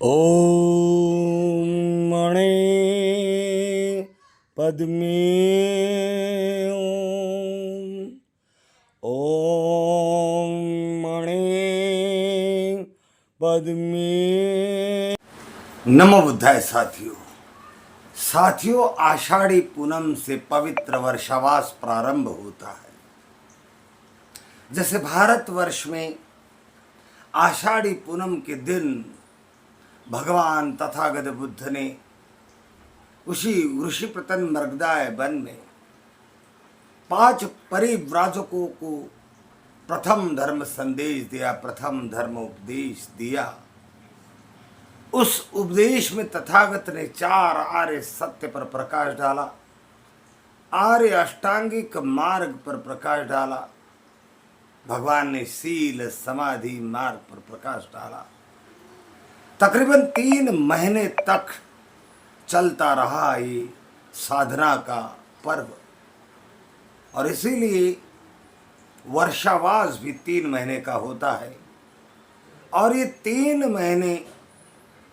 ॐ मणे पद्मे ॐ मणे पद्मे। नमो बुद्धाय साथियों, आषाढ़ी पूनम से पवित्र वर्षावास प्रारंभ होता है। जैसे भारतवर्ष में आषाढ़ी पूनम के दिन भगवान तथागत बुद्ध ने उसी ऋषिप्रतन मृगदाय वन में 5 परिव्राजकों को प्रथम धर्म संदेश दिया, प्रथम धर्म उपदेश दिया। उस उपदेश में तथागत ने 4 आर्य सत्य पर प्रकाश डाला, आर्य अष्टांगिक मार्ग पर प्रकाश डाला। भगवान ने शील समाधि मार्ग पर प्रकाश डाला। तकरीबन 3 महीने तक चलता रहा ये साधना का पर्व, और इसीलिए वर्षावास भी 3 महीने का होता है। और ये 3 महीने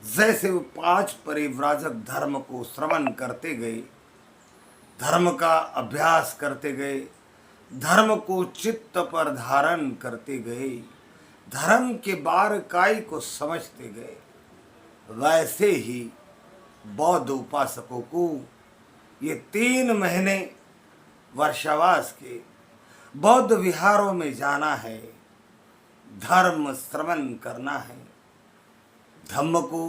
जैसे वो 5 परिव्राजक धर्म को श्रवण करते गए, धर्म का अभ्यास करते गए, धर्म को चित्त पर धारण करते गए, धर्म के बारीकाई को समझते गए, वैसे ही बौद्ध उपासकों को ये 3 महीने वर्षावास के बौद्ध विहारों में जाना है, धर्म श्रवण करना है, धम्म को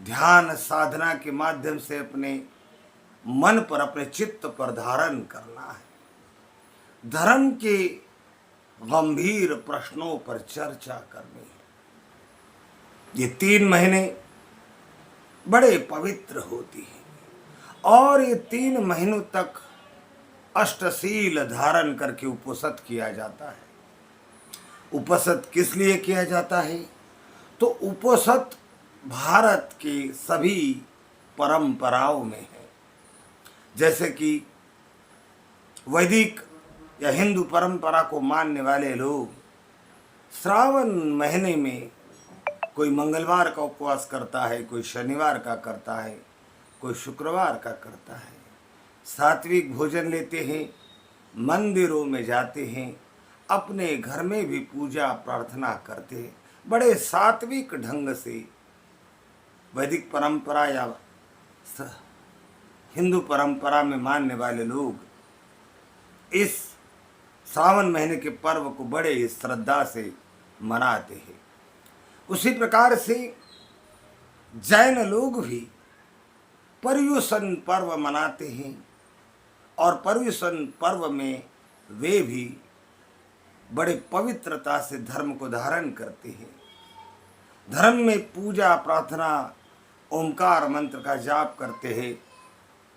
ध्यान साधना के माध्यम से अपने मन पर, अपने चित्त पर धारण करना है, धर्म के गंभीर प्रश्नों पर चर्चा करनी है। ये 3 महीने बड़े पवित्र होती हैं, और ये 3 महीनों तक अष्टशील धारण करके उपोषित किया जाता है। उपोषित किस लिए किया जाता है? तो उपोषित भारत के सभी परंपराओं में है। जैसे कि वैदिक या हिंदू परंपरा को मानने वाले लोग श्रावण महीने में कोई मंगलवार का उपवास करता है, कोई शनिवार का करता है, कोई शुक्रवार का करता है, सात्विक भोजन लेते हैं, मंदिरों में जाते हैं, अपने घर में भी पूजा प्रार्थना करते हैं। बड़े सात्विक ढंग से वैदिक परंपरा या हिंदू परंपरा में मानने वाले लोग इस श्रावण महीने के पर्व को बड़े श्रद्धा से मनाते हैं। उसी प्रकार से जैन लोग भी पर्युषण पर्व मनाते हैं, और पर्युषण पर्व में वे भी बड़े पवित्रता से धर्म को धारण करते हैं। धर्म में पूजा प्रार्थना, ओंकार मंत्र का जाप करते हैं,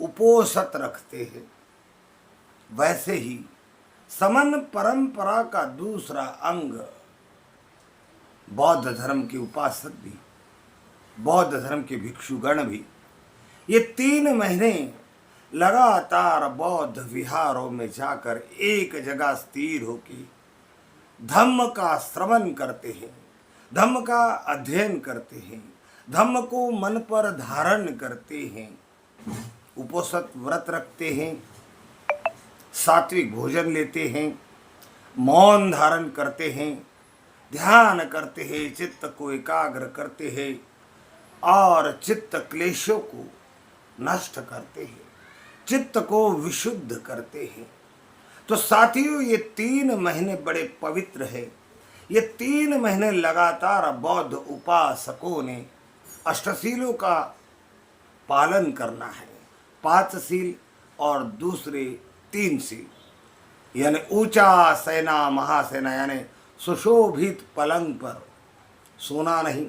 उपोषित रखते हैं। वैसे ही समन परंपरा का दूसरा अंग बौद्ध धर्म के उपासक भी, बौद्ध धर्म के भिक्षुगण भी ये 3 महीने लगातार बौद्ध विहारों में जाकर एक जगह स्थिर होकर धम्म का श्रवण करते हैं, धम्म का अध्ययन करते हैं, धम्म को मन पर धारण करते हैं, उपोषित व्रत रखते हैं, सात्विक भोजन लेते हैं, मौन धारण करते हैं, ध्यान करते हैं, चित्त को एकाग्र करते हैं, और चित्त क्लेशों को नष्ट करते हैं, चित्त को विशुद्ध करते हैं। तो साथियों, ये 3 महीने बड़े पवित्र है। ये 3 महीने लगातार बौद्ध उपासकों ने अष्टशीलों का पालन करना है, 5 शील और दूसरे 3 शील, यानी ऊंचा सेना महासेना, यानी सुशोभित पलंग पर सोना नहीं,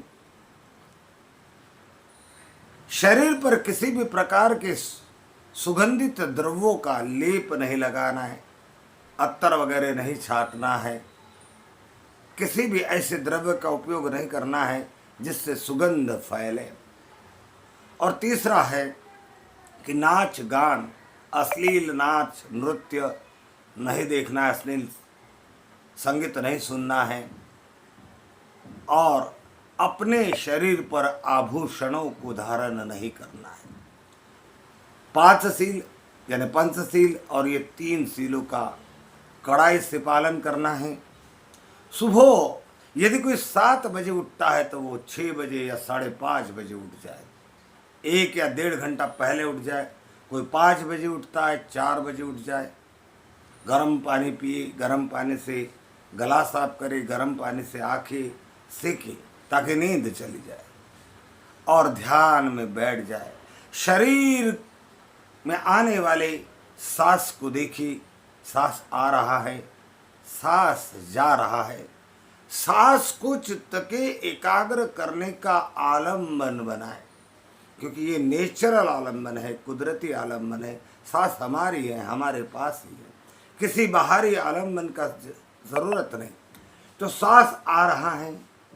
शरीर पर किसी भी प्रकार के सुगंधित द्रव्यों का लेप नहीं लगाना है, अत्तर वगैरह नहीं छाटना है, किसी भी ऐसे द्रव्य का उपयोग नहीं करना है जिससे सुगंध फैले। और तीसरा है कि नाच गान, अश्लील नाच नृत्य नहीं देखना है, अश्लील संगीत नहीं सुनना है, और अपने शरीर पर आभूषणों को धारण नहीं करना है। 5 सील यानी पंचशील और ये 3 सीलों का कड़ाई से पालन करना है। सुबह यदि कोई 7 बजे उठता है तो वो 6 बजे या 5:30 बजे उठ जाए, 1 या 1.5 घंटा पहले उठ जाए। कोई 5 बजे उठता है, 4 बजे उठ जाए। गर्म पानी पिए, गर्म पानी से गला साफ करे, गर्म पानी से आंखें सेके ताकि नींद चली जाए और ध्यान में बैठ जाए। शरीर में आने वाले सांस को देखिए, सांस आ रहा है, सांस जा रहा है। सांस को चित्त के एकाग्र करने का आलम्बन बनाए, क्योंकि ये नेचुरल आलम्बन है, कुदरती आलम्बन है। सांस हमारी है, हमारे पास ही है, किसी बाहरी आलम्बन का ज़रूरत नहीं। तो सांस आ रहा है,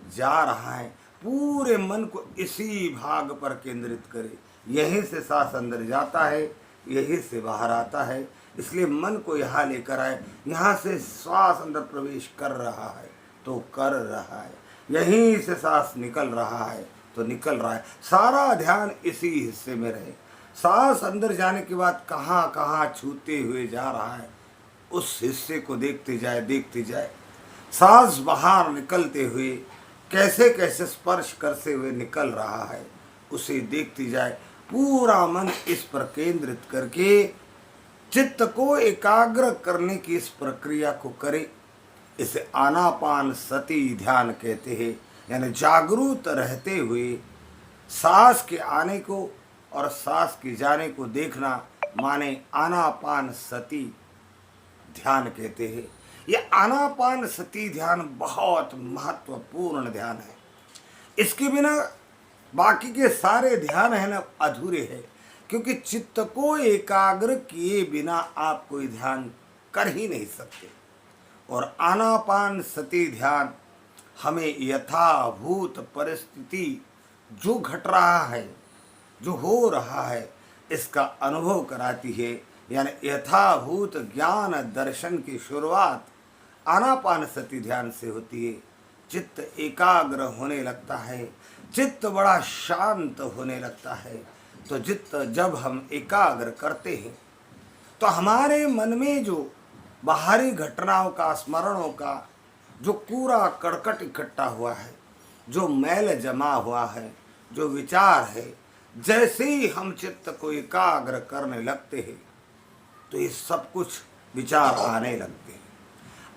जा रहा है, पूरे मन को इसी भाग पर केंद्रित करें। यहीं से सांस अंदर जाता है, यहीं से बाहर आता है, इसलिए मन को यहाँ लेकर आए। यहाँ से श्वास अंदर प्रवेश कर रहा है तो कर रहा है, यहीं से सांस निकल रहा है तो निकल रहा है। सारा ध्यान इसी हिस्से में रहे। सांस अंदर जाने के बाद कहाँ कहाँ छूते हुए जा रहा है, उस हिस्से को देखते जाए, देखते जाए। सांस बाहर निकलते हुए कैसे कैसे स्पर्श करते हुए निकल रहा है, उसे देखती जाए। पूरा मन इस पर केंद्रित करके चित्त को एकाग्र करने की इस प्रक्रिया को करे। इसे आनापान सती ध्यान कहते हैं, यानी जागरूक रहते हुए सांस के आने को और सांस के जाने को देखना, माने आनापान सती ध्यान कहते हैं। यह आनापान सती ध्यान बहुत महत्वपूर्ण ध्यान है। इसके बिना बाकी के सारे ध्यान है ना, अधूरे हैं, क्योंकि चित्त को एकाग्र किए बिना आप कोई ध्यान कर ही नहीं सकते। और आनापान सती ध्यान हमें यथाभूत परिस्थिति जो घट रहा है, जो हो रहा है, इसका अनुभव कराती है। यानी यथाभूत ज्ञान दर्शन की शुरुआत आनापान सती ध्यान से होती है। चित्त एकाग्र होने लगता है, चित्त बड़ा शांत होने लगता है। तो चित्त जब हम एकाग्र करते हैं तो हमारे मन में जो बाहरी घटनाओं का, स्मरणों का जो कूड़ा करकट इकट्ठा हुआ है, जो मैल जमा हुआ है, जो विचार है, जैसे ही हम चित्त को एकाग्र करने लगते हैं तो ये सब कुछ विचार आने लगते हैं।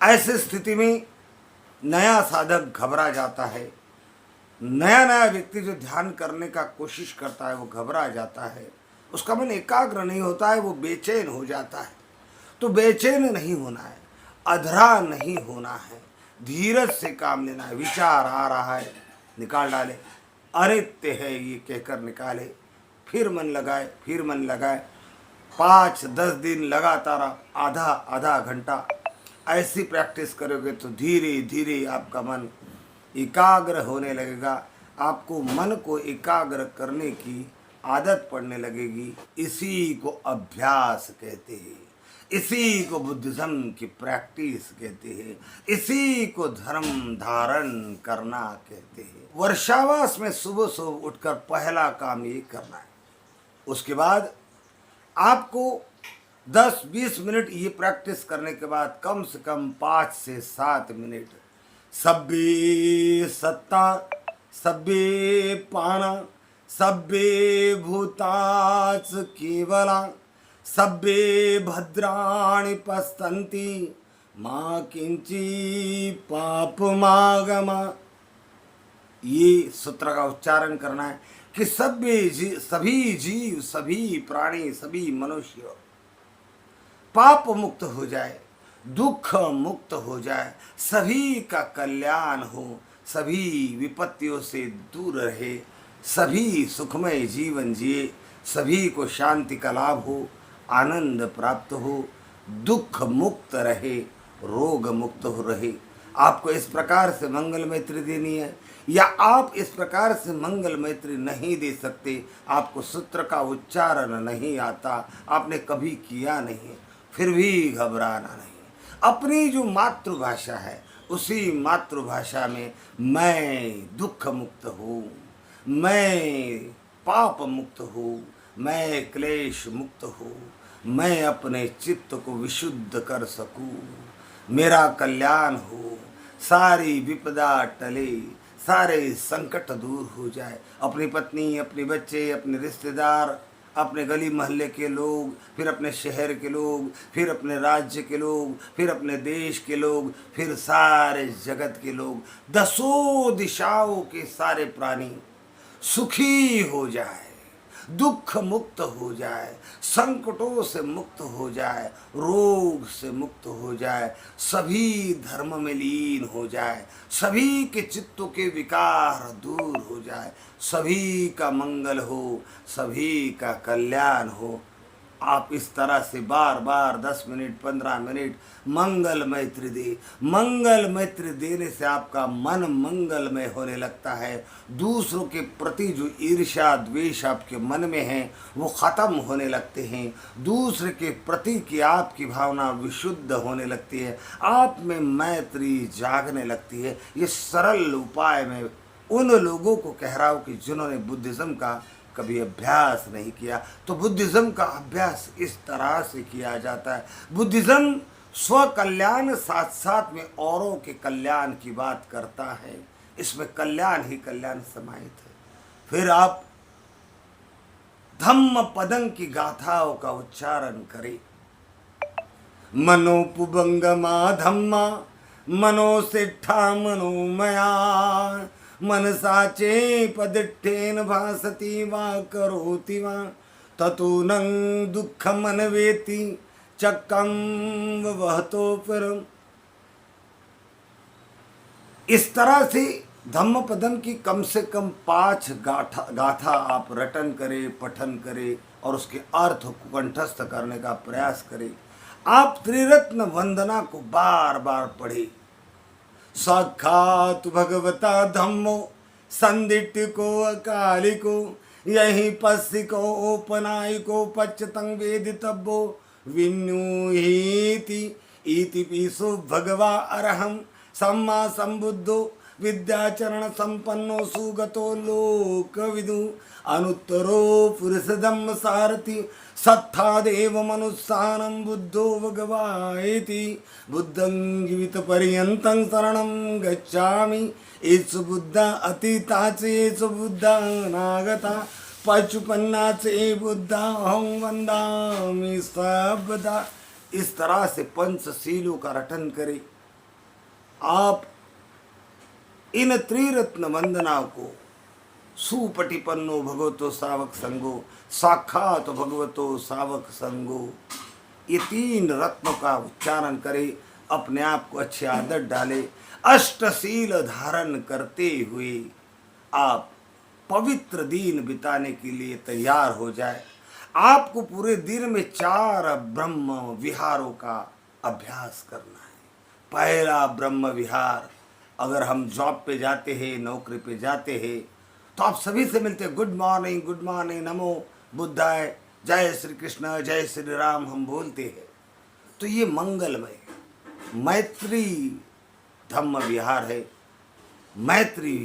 ऐसी स्थिति में नया साधक घबरा जाता है। नया नया व्यक्ति जो ध्यान करने का कोशिश करता है वो घबरा जाता है, उसका मन एकाग्र नहीं होता है, वो बेचैन हो जाता है। तो बेचैन नहीं होना है, अधरा नहीं होना है, धीरज से काम लेना है। विचार आ रहा है, निकाल डाले, अनित्य है ये कहकर निकाले, फिर मन लगाए, फिर मन लगाए। 5-10 दिन लगातार आधा आधा घंटा ऐसी प्रैक्टिस करोगे तो धीरे धीरे आपका मन एकाग्र होने लगेगा। आपको मन को एकाग्र करने की आदत पड़ने लगेगी। इसी को अभ्यास कहते हैं, इसी को बुद्धिज्म की प्रैक्टिस कहते हैं, इसी को धर्म धारण करना कहते हैं। वर्षावास में सुबह सुबह उठकर पहला काम ये करना है। उसके बाद आपको 10-20 मिनट ये प्रैक्टिस करने के बाद कम से कम 5 से 7 मिनट सब्बे सत्ता सब्बे पाना सब्बे भूताच केवला सब्बे भद्राणि पश्यन्ति मां किंची पापमागमा। ये सूत्र का उच्चारण करना है कि सभी जीव, सभी प्राणी, सभी मनुष्य पाप मुक्त हो जाए, दुख मुक्त हो जाए, सभी का कल्याण हो, सभी विपत्तियों से दूर रहे, सभी सुखमय जीवन जिए, सभी को शांति का लाभ हो, आनंद प्राप्त हो, दुख मुक्त रहे, रोग मुक्त हो रहे। आपको इस प्रकार से मंगल मैत्री देनी है, या आप इस प्रकार से मंगल मैत्री नहीं दे सकते, आपको सूत्र का उच्चारण नहीं आता, आपने कभी किया नहीं, फिर भी घबराना नहीं। अपनी जो मातृभाषा है उसी मातृभाषा में मैं दुख मुक्त हूँ, मैं पाप मुक्त हूँ, मैं क्लेश मुक्त हूँ, मैं अपने चित्त को विशुद्ध कर सकूँ, मेरा कल्याण हो, सारी विपदा टले, सारे संकट दूर हो जाए। अपनी पत्नी, अपने बच्चे, अपने रिश्तेदार, अपने गली मोहल्ले के लोग, फिर अपने शहर के लोग, फिर अपने राज्य के लोग, फिर अपने देश के लोग, फिर सारे जगत के लोग, दसों दिशाओं के सारे प्राणी सुखी हो जाए, दुख मुक्त हो जाए, संकटों से मुक्त हो जाए, रोग से मुक्त हो जाए, सभी धर्म में लीन हो जाए, सभी के चित्तों के विकार दूर हो जाए, सभी का मंगल हो, सभी का कल्याण हो। आप इस तरह से बार बार 10 मिनट 15 मिनट मंगल मैत्री दे। मंगल मैत्री देने से आपका मन मंगलमय होने लगता है। दूसरों के प्रति जो ईर्ष्या द्वेष आपके मन में है वो ख़त्म होने लगते हैं। दूसरे के प्रति की आपकी भावना विशुद्ध होने लगती है, आप में मैत्री जागने लगती है। ये सरल उपाय मैं उन लोगों को कह रहा हूँ कि जिन्होंने बुद्धिज़्म का कभी अभ्यास नहीं किया। तो बुद्धिज़्म का अभ्यास इस तरह से किया जाता है। बुद्धिज़्म स्व कल्याण साथ साथ में औरों के कल्याण की बात करता है। इसमें कल्याण ही कल्याण समाहित है। फिर आप धम्म पदं की गाथाओं का उच्चारण करें। मनोपुबंगमा धम्मा मनोसिट्ठा मनोमया मनसाचे पदिट्ठेन भासति वा करोति वा ततो नं दुःखमनवेति चक्कं वहतो परम। इस तरह से धम्मपदम की कम से कम 5 गाथा आप रटन करें, पठन करें और उसके अर्थ को कंठस्थ करने का प्रयास करें। आप त्रिरत्न वंदना को बार बार पढ़ें। साक्षात भगवता धम्मो संदिट्टिको अकालिको यही पस्सिको ओपनायिको पच्चतं वेदितव्यो विन्यूहीति इति पीसो भगवा अरहं सम्मा संबुद्धो विद्याचरण संपन्नो सुगतो लोकविदु अनुत्तरो पुरुष धम्म सारथि सत्था देव मनुस्सानं बुद्धो भगवायति बुद्धं जीवित पर्यन्तं शरणं गच्छामि एषु बुद्धा अतीता च एषु बुद्धा अनागता पचुपन्ना च बुद्धा अहं वन्दामि सर्वदा। इस तरह से पंचशीलों का रटन करें। आप इन त्रिरत्न वंदना को सुपटिपन्नो भगवतो सावक संगो साक्षात भगवतो सावक संगो, ये 3 रत्नों का उच्चारण करें। अपने आप को अच्छी आदत डाले। अष्टशील धारण करते हुए आप पवित्र दिन बिताने के लिए तैयार हो जाए। आपको पूरे दिन में 4 ब्रह्म विहारों का अभ्यास करना है। पहला ब्रह्म विहार, अगर हम जॉब पे जाते हैं, नौकरी पे जाते हैं, तो आप सभी से मिलते हैं, गुड मॉर्निंग, नमो बुद्धाय, जय श्री कृष्ण, जय श्री राम हम बोलते हैं। तो ये मंगलमय मैत्री धम्म विहार है, मैत्री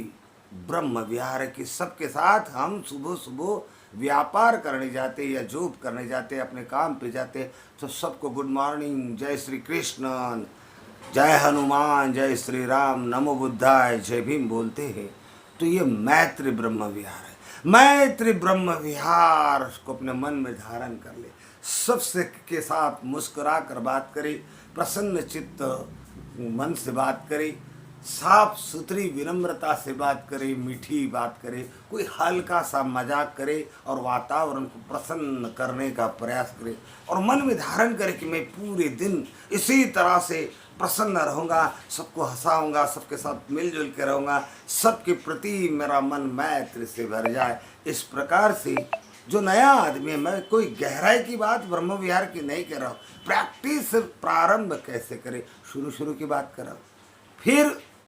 ब्रह्म विहार है कि सबके साथ हम सुबह सुबह व्यापार करने जाते या जॉब करने जाते, अपने काम पे जाते, तो सबको गुड मॉर्निंग, जय श्री कृष्ण, जय हनुमान, जय श्री राम, नमो बुद्धाय, जय भीम बोलते हैं। तो ये मैत्री ब्रह्म विहार है। मैत्री ब्रह्म विहार को अपने मन में धारण कर ले। सबसे के साथ मुस्कुरा कर बात करें, प्रसन्न चित्त मन से बात करें, साफ सुथरी विनम्रता से बात करें, मीठी बात करें, कोई हल्का सा मजाक करे और वातावरण को प्रसन्न करने का प्रयास करें और मन में धारण करें कि मैं पूरे दिन इसी तरह से प्रसन्न रहूँगा, सबको हंसाऊँगा, सबके साथ मिलजुल के रहूँगा, सबके प्रति मेरा मन मैत्री से भर जाए। इस प्रकार से जो नया आदमी है, मैं कोई गहराई की बात ब्रह्म विहार की नहीं कर रहा हूँ, प्रैक्टिस प्रारंभ कैसे करें, शुरू की बात कर रहा हूँ। फिर